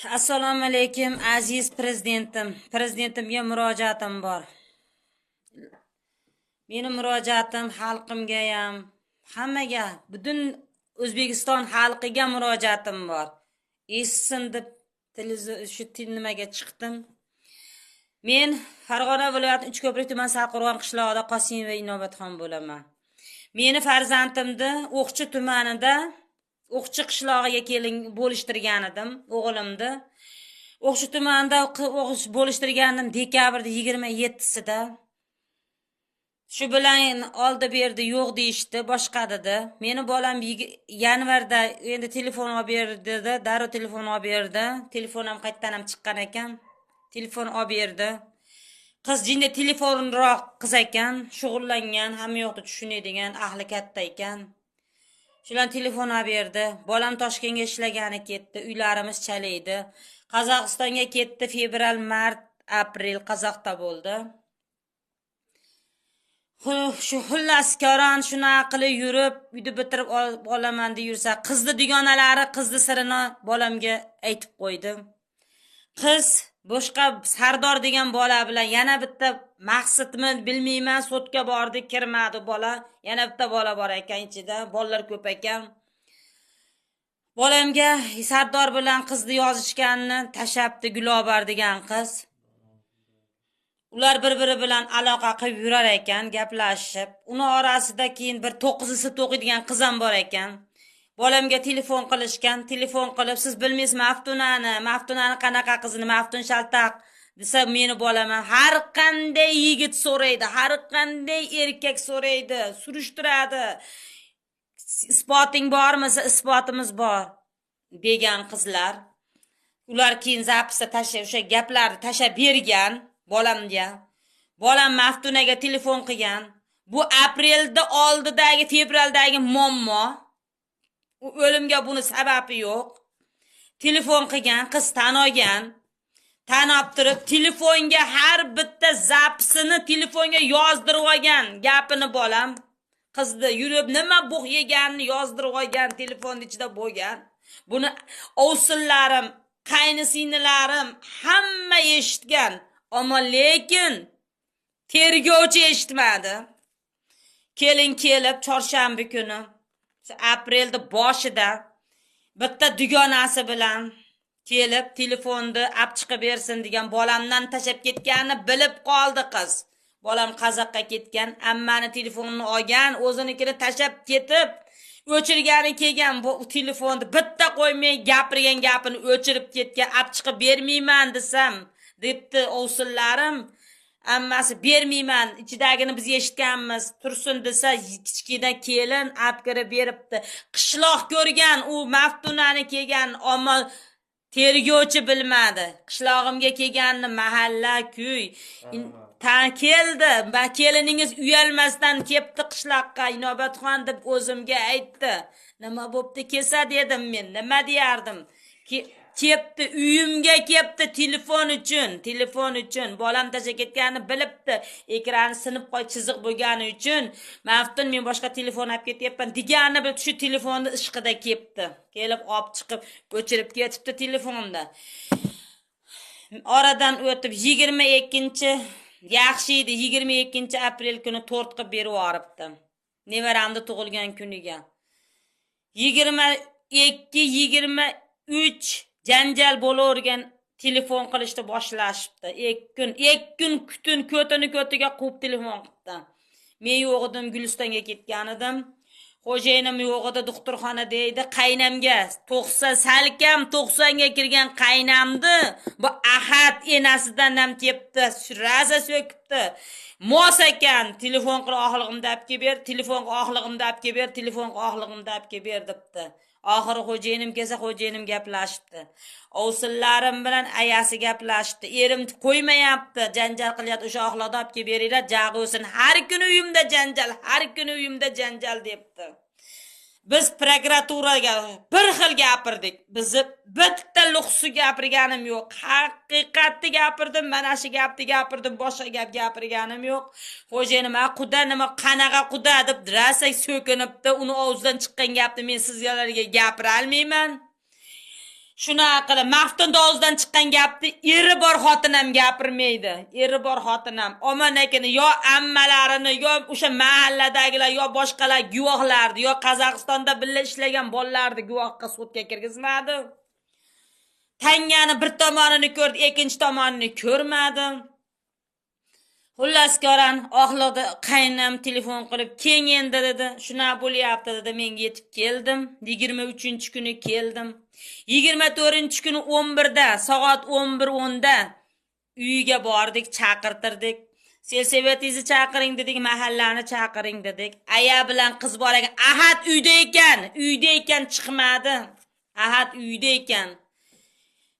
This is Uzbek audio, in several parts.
Assalomu alaykum aziz prezidentim. Prezidentimga murojaatim bor. Meni murojaatim xalqimga ham, hammaga, butun O'zbekiston xalqiga murojaatim bor. Eshitsin deb shu nimaga chiqdim. Men Farg'ona viloyati Uchko'prik tuman Sarqo'rg'on qishlog'ida Qosimova Inobatxon bo'laman. Meni farzandimni O'qchi tumanida O'qchi qishlog'iga bo'lishtirgan edim, o'g'limni. O'qchi tumanida bo'lishtirganim dekabrda 27-sida. Shu bilan oldi berdi, yo'q deyishdi, boshqa dedi. Meni bolam yanvarda endi telefon olib berdi, darrov telefon olib berdi. Telefon ham qaytadan ham chiqqan ekan. Telefon olib berdi. Qiz jinda telefonroq qiz ekan, shug'ullangan, hamma yoqda tushunadigan, ahli katta ekan. Shular telefon olib berdi. Bolam Toshkentga ishlagani ketdi, uylarimiz chalaydi. Qozog'istonga ketdi, fevral, mart, aprel Qozoqda bo'ldi. Shu xullas koron shuna qilib yurib, uyda bitirib olaman deb yursa, qizni dugonalari qizni sirini bolamga aytib qo'ydi. Qiz boshqa Sardor degan bola bilan yana bitta maqsadmi bilmayman, sotga bordi, kirmadi bola. Yana bitta bola bor ekan ichida, bolalar ko'p ekan. Bolamga Sardor bilan qizni yozishganini tashabdi Gulobar degan qiz. Ular bir-biri bilan aloqa qilib yurar ekan, gaplashib. Uni orasida keyin bir 9-si o'qiydigan qiz ham bor ekan. Bolamga telefon qilishgan, telefon qilib, siz bilmaysizmi Maftunani qanaqa qizini, Maftun Shaltaq desa, meni bolaman har qanday yigit so'raydi, har qanday erkak so'raydi, surishtiradi. Isboting bormi? Isbotimiz bor degan qizlar. Ular keyin zapisda o'sha gaplarni tashab bergan bolamga. Bolam Maftunaga telefon qilgan. Bu aprelda oldidagi, fevraldagi muammo. U o'limga buni sababi yo'q. Telefon qilgan, qiz tan olgan. Tan olib turib, telefonga har bitta zapisini telefonga yozdirib olgan. Gapini bolam qizni yurib nima bug' yeganini yozdirib olgan, telefonning ichida bo'lgan. Buni ovsinlarim, qaynisilarim hamma eshitgan. Ammo lekin tergovchi eshitmadi. Kelin kelib chorshanba kuni aprelda boshida bitta dugonasi bilan kelib telefonni olib chiqib bersin degan bolamdan tashab ketganini bilib qoldi qiz. Bolam Qozoqqa ketgan, ammani telefonini olgan, o'zinikini tashab ketib, o'chirgani kelgan. Bu telefonni bitta qo'ymay gapirgan gapini o'chirib ketgan, olib chiqib bermayman desam, debdi ovsinlarim. Ammasi bermayman, ichidagini biz eshitganmiz, tursin desa, kichkina kelin olib kirib beribdi. Qishloq ko'rgan, u Maftunani kelgan, ammo tergovchi bilmadi. Qishlog'imga kelganni mahalla, kuy keldi. Va keliningiz uyalmasdan kelibdi qishloqqa, Inobatxon deb o'zimga aytdi. Nima bo'pti kelsa dedim men, nima deyardim? Kepti, uyimga kepti telefon uchun. Bolam tasha ketganini bilibdi. Ekrani sinib chiziq bo'lgani uchun, Maftun men boshqa telefon olib ketyapman deganini bilib shu telefonni ishqida kepti. Kelib olib chiqib o'chirib ketibdi telefonni. Oradan o'tib yaxshi edi, 22-aprel kuni tort qilib berib yuboribdi. Nevaramni tug'ilgan kuniga. 22-23 janjal bo'lavergan, telefon qilishni boshlashibdi. 2 kun ko'tiga quvib telefon qildi. Men yo'q edim, Gulistonga ketgan edim. Xo'jayinim yo'q edi, doktorxonada edi. Qaynamga 90ga kirgan qaynamdi. Bu ahad enasidan ham kepti, raza so'kibdi. Mos ekan, telefon qilib oxlig'imda olib kelib ber, telefonga oxlig'imda olib kelib ber, telefonga oxlig'imda olib kelib ber debdi. Oxiri xo'jayinim kelsa, xo'jayinim gaplashibdi. Ovsinlarim bilan ayasi gaplashibdi. Erim qo'ymayapti, janjal qilyapti, o'sha oxloqda olib kelib beringlar, jag'osin. Har kuni uyimda janjal debdi. Biz prokuraturaga bir xil gapirdik. Bizni bitta luxsi gapirganim yo'q. Haqiqatni gapirdim, mana shu gapni gapirdim, boshqa gap gapirganim yo'q. Xo'jayinim, "Quda nima, qanaqa quda?" deb rasak so'kinibdi. Uni og'zidan chiqqan gapni men sizlarga gapira olmayman. Shunaqa qilib Maftunning og'zidan chiqqan gapni eri bor xotinam gapirmaydi. Eri bor xotinam omonakini yo ammalarini yo o'sha mahalladagilar yo boshqalar guvohlardi yo Qozog'istonda birga ishlagan bolalarni guvohga sudga kirgizmadi. Tangani bir tomonini ko'rdi, ikkinchi tomonini ko'rmadi. Xullas ko'ran oxloqda qaynam telefon qilib, "Keng endi" dedi. "Shuna bo'lyapti" dedi. Men yetib keldim. 23-kuni keldim. 24-kuni 11da, soat 11:10da uyiga bordik, chaqirtirdik. Selsevetizni chaqiring dedik, mahallani chaqiring dedik. Aya bilan qiz bor ekan. Ahad uyda ekan chiqmadi. Ahad uyda ekan.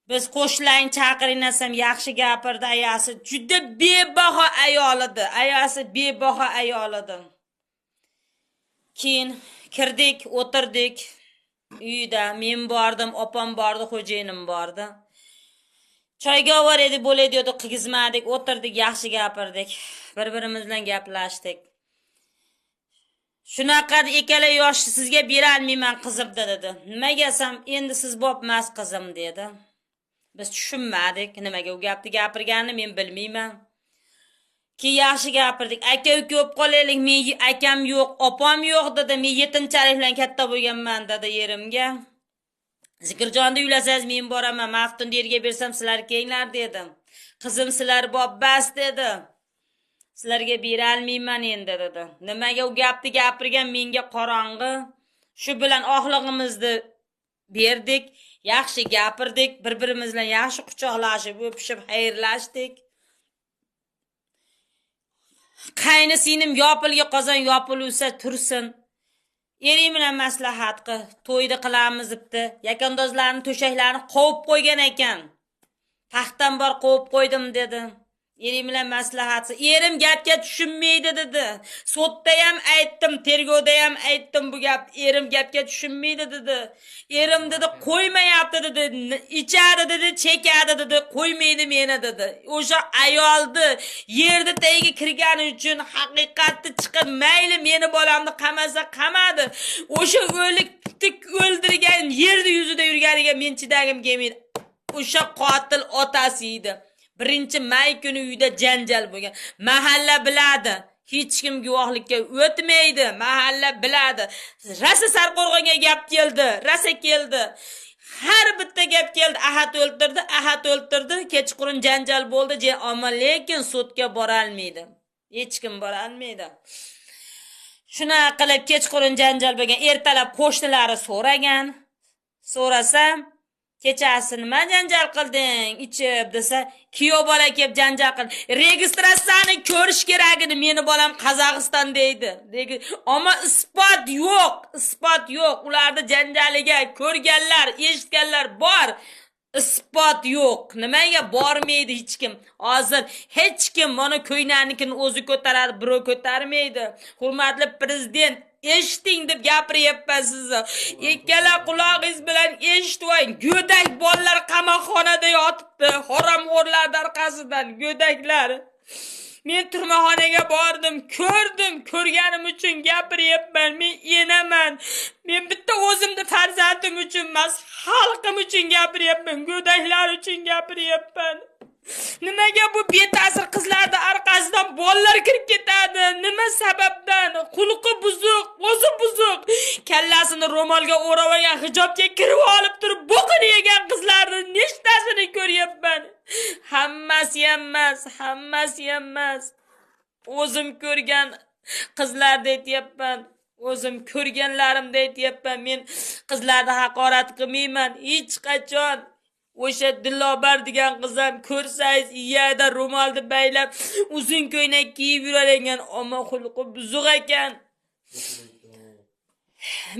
Biz qo'shlarni chaqiring desam yaxshi gapirdi. Ayasi juda bebaho ayol edi. Ayasi bebaho ayol edi. Keyin kirdik, o'tirdik. Uyda men bordim, opam bordi, xo'jayinim bordi. Choyga var edi, bo'ladi dedi, qigizmadik, o'tirdik, yaxshi gapirdik. Bir-birimiz bilan gaplashdik. Shunaqa ikkala yosh sizga bera olmayman qizim dedi. Nimagasam endi siz bopmas qizim dedi. Biz tushunmadik, nimaga u gapni gapirganini men bilmayman. Ki yaxshi gapirdik. Aka ko'p qolaylik, men akam yo'q, opam yo'q dedi. Men yetimchalik bilan katta bo'lganman dedi yerimga. Zikirjonni uylasangiz men boraman, Maftun yerga bersam sizlar kenglar dedi. Qizim sizlar bobbas dedi. Sizlarga bera olmayman endi dedi. Nimaga u gapni gapirgan menga qorong'i. Shu bilan oxlig'imizni berdik, yaxshi gapirdik, bir-birimiz bilan yaxshi quchoqlashib, o'pishib, xayrlashdik. Qayni sinim yopilga qozon yopilsa tursin. Erim bilan maslahat qil, to'yda qilamiz debdi. Yakandozlarning to'shaklarini qovib qo'ygan ekan. Taxtdan bor qovib qo'ydim dedi. Erim bilan maslahat. Erim gapga tushunmaydi dedi. Sotda ham aytdim, tergovda ham aytdim bu gap. Erim gapga tushunmaydi dedi. Erim dedi, qo'ymayapti dedi. Ichadi dedi, chekadi dedi, qo'ymaydi meni dedi. O'sha ayolni yerda tagiga kirgani uchun haqiqatni chiqib, mayli meni bolamni qamasa qamadi. O'sha o'likni o'ldirgan yerda yuzida yurganiga men chidagim kelmaydi. O'sha qotil otasi edi. 1-may kuni uyda janjal bo'lgan. Mahalla biladi. Hech kim guvohlikka o'tmaydi. Mahalla biladi. Rasa Sarqo'rg'onga gap keldi. Rasa keldi. Har bitta gap keldi. Ahad o'ltirdi. Kechqurun janjal bo'ldi. Ammo lekin sudga bora olmaydi. Hech kim bora olmaydi. Shuna qilib kechqurun janjal bo'lgan. Ertalab qo'shnilari so'ragan. So'rasam, kechasi nima janjal qilding? Ichib desa, kuyov bola kelib janjal qildi. Registratsiyani ko'rish kerakini meni bolam Qozog'iston deydi. Ammo isbot yo'q. Ularni janjaliga ko'rganlar, eshitganlar bor. Isbot yo'q. Nimaga bormaydi hech kim? Hozir hech kim mana ko'ynanikini o'zi ko'taradi, birov ko'tarmaydi. Hurmatli prezident, eshiting deb gapiryapman sizni. Ikkala quloqingiz bilan eshitvoying. Go'dak bolalar qamoqxonada yotibdi. Haromxo'rlar orqasidan go'daklar. Men turmaxonaga bordim, ko'rganim uchun gapiryapman. Men enaman. Men bitta o'zimni farzandim uchun emas, xalqim uchun gapiryapman, go'daklar uchun gapiryapman. Nimaga bu beta'sir qizlarning orqasidan bolalar kirib ketadi? Nima sababdan? Xulqi buzuq, o'zi buzuq. Kallasini ro'molga o'rab olgan, hijobga kirib olib turib, bo'qini yegan qizlarning nechtasini ko'ryapman. Hammasi emas. O'zim ko'rgan qizlarni aytyapman. O'zim ko'rganlarimni aytyapman. Men qizlarni haqorat qilmayman hech qachon. O'sha Dillobar degan qizam ko'rsangiz, iyada ro'molni baylab, uzun ko'ylak kiyib yuravergan, ammo xulqi buzuq ekan.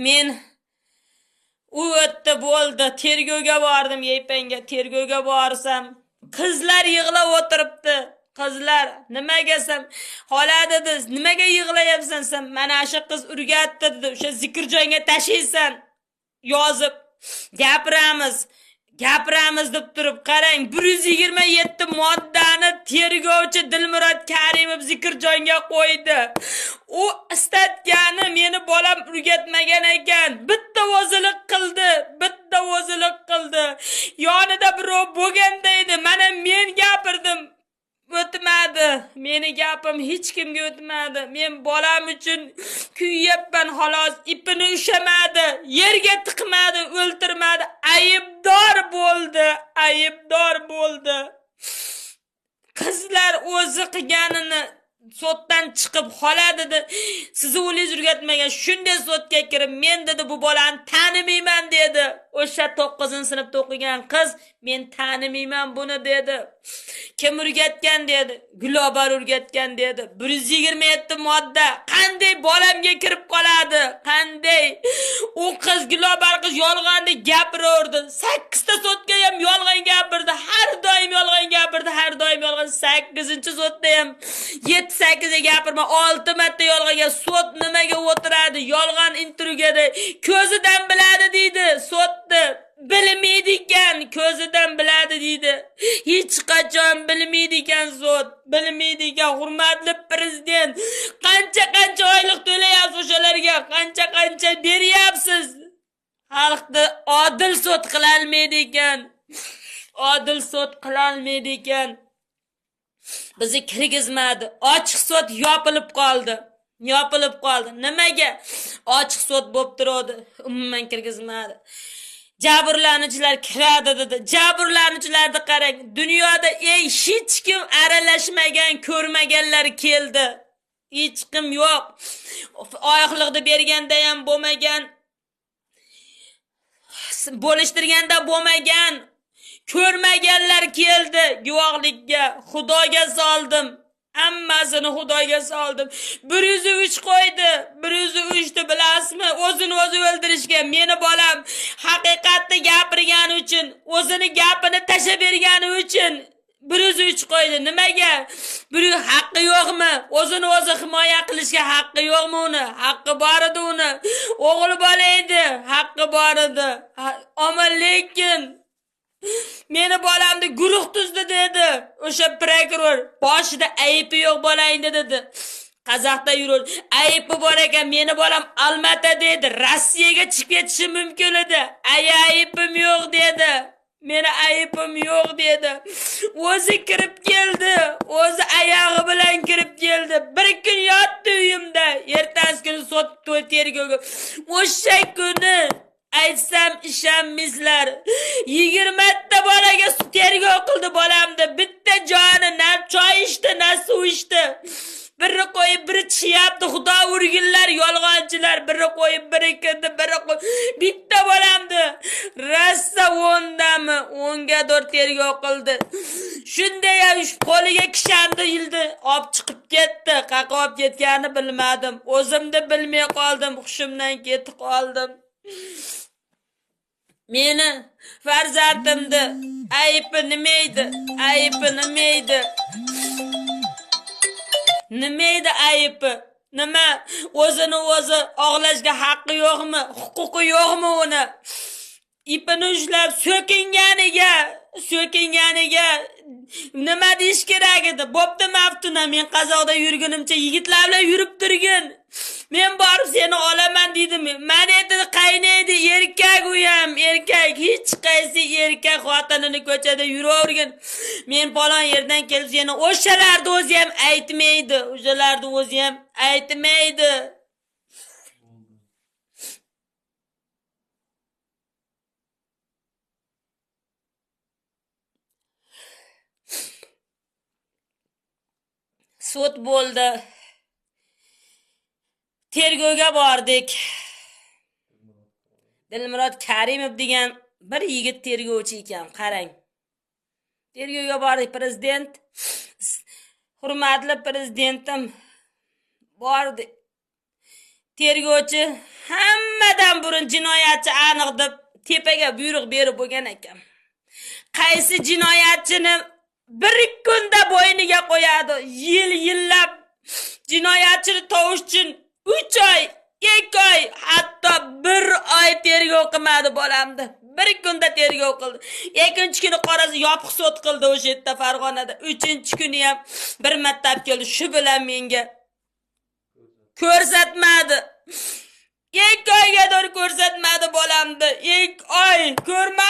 Men u o'tdi bo'ldi, tergovga bordim, yepanga tergovga borsam, qizlar yig'lab o'tiribdi. Qizlar, nimagasam, xola dedi, nimaga yig'layapsan sen? Mana shu qiz urgatdi dedi. O'sha Zikirjonga tashiysan, yozib gapiramiz deb turib qarang, 127 moddani tergovchi Dilmurod Karimov Zikirjonga qo'ydi. U istatgani meni bolam urgatmagan ekan. Bitta o'zilik qildi. Yonida birov bo'lganda edi. Mana men gapirdim. O'tmadi. Meni gapim hech kimga o'tmadi. Men bolam uchun kuyyapman xolos. Ipini ushamadi, yerga tiqmadi, o'ltirmadi. Aybdor bo'ldi, aybdor bo'ldi. Qizlar o'zi qilganini sotdan chiqib xola dedi. Sizni o'lingiz urgatmagan. Shunday sotga kirib, men dedi bu bolani tanimayman dedi. O'sha 9-sinfda o'qigan qiz, men tanimayman buni dedi. Kim urgatgan dedi. Gulobar urgatgan dedi. 127 modda qanday bolamga kirib qoladi? Qanday? U qiz Gulobar qiz yolg'onni gapiraverdi. 8 ta sotga ham yolg'on gapirdi. Har doim yolg'on gapirdi, har doim yolg'on. 8-sotda ham 7-8 ga gapirma, 6 marta yolg'onga. Sot nimaga o'tiradi? Yolg'on intervyuda ko'zidan biladi deydi. Sotni bilmaydi ekan, ko'zidan biladi deydi. Hech qachon bilmaydi ekan sot, bilmaydi ekan. Hurmatli prezident, qancha oylik to'layapsiz o'shalarga? Qancha beryapsiz? Xalqni odil sot qila olmaydi ekan. Odil sot qila olmaydi ekan. Bizni kirgizmadi. Ochiq sot yopilib qoldi. Yopilib qoldi. Nimaga? Ochiq sot bo'lib turadi. Umuman kirgizmadi. Jabrlanuvchilar kiradi dedi. Jabrlanuvchilarni qarang. Dunyoda hech kim aralashmagan, ko'rmaganlar keldi. Hech kim yo'q. Oyoqliqni berganda ham bo'lmagan. Bo'lishtirganda bo'lmagan. Ko'rmaganlar keldi guvohlikka. Xudoga soldim. Hammasini Xudoga soldim. 103 qo'ydi. 103 bilasizmi? O'zini o'zi o'ldirishga. Meni bolam haqiqatni gapirgani uchun, o'zini gapini tashlab bergani uchun 103 qo'ydi. Nimaga? Bir haqqi yo'qmi? O'zini o'zi himoya qilishga haqqi yo'qmi uni? Haqqi bor edi uni. O'g'li bola edi, haqqi bor edi. Ammo lekin meni bolamni guruh tuzdi dedi. O'sha prokuror boshida aybi yo'q bolangda dedi. Qozoqda yurur. Aybi bor ekan, meni bolam Almata dedi. Rossiyaga chiqib ketishi mumkin edi. Aybim yo'q dedi. Meni aybim yo'q dedi. O'zi kirib keldi. O'zi oyog'i bilan kirib keldi. Bir kun yotdi uyimda. Ertasi kuni sot tergovga. O'sha kuni aytsam ishonmaysizlar. 20 ta bolaga tergov qildi bolamni. Bitta joni na choy ichdi, na suv ichdi. Biri qo'yib, biri chishyapti. Xudo urginlar, yolg'onchilar. Biri qo'yib, biri kirdi, biri qo'yib. Bitta bolamni rassa 10dami? 10ga 4 tergov qildi. Shunday ham qo'liga kishandi yildi, olib chiqib ketdi. Qaqa olib ketganini bilmadim. O'zimni bilmay qoldim, hushimdan ketib qoldim. Meni farzandimni aybi nima edi? Aybi nima edi? Nima edi aybi? Nima? O'zini o'zi og'lashga haqqi yo'qmi? Huquqi yo'qmi uni? Ipini ushlab so'kinganiga nima deyish kerak edi? Bo'pti maftuna, men qazoqda yurgunimcha yigitlar bilan yurib turgin. Men borib seni olaman dedim. Meni aytdi qaynaydi, erkak u ham, erkak. Hech qaysi erkak xotinini ko'chada yuravergan. Men falon yerdan kelib seni o'shalarni o'zi ham aytmaydi. O'shalarni o'zi ham aytmaydi. Sud bo'ldi. Tergovga bordik. Dilmurod Karimov degan bir yigit tergovchi ekan, qarang. Tergovga bordik, prezident. Hurmatli prezidentim bordi. Tergovchi hammadan burun jinoyatchi aniq deb tepaga buyruq berib bo'lgan ekan. Qaysi jinoyatchini bir kunda bo'yniga qo'yadi, yillab jinoyatchini tovush uchun 3 oy, 2 oy, hatto 1 oy tergov qilmadi bolamni. Bir kunda tergov qildi. Ikkinchi kuni qorasi yopiq sud qildi o'sha yerda Farg'onada. 3-kuni ham bir marta keldi. Shu bilan menga ko'rsatmadi. 2 oyga ko'rsatmadi bolamni. 2 oy ko'rmadi.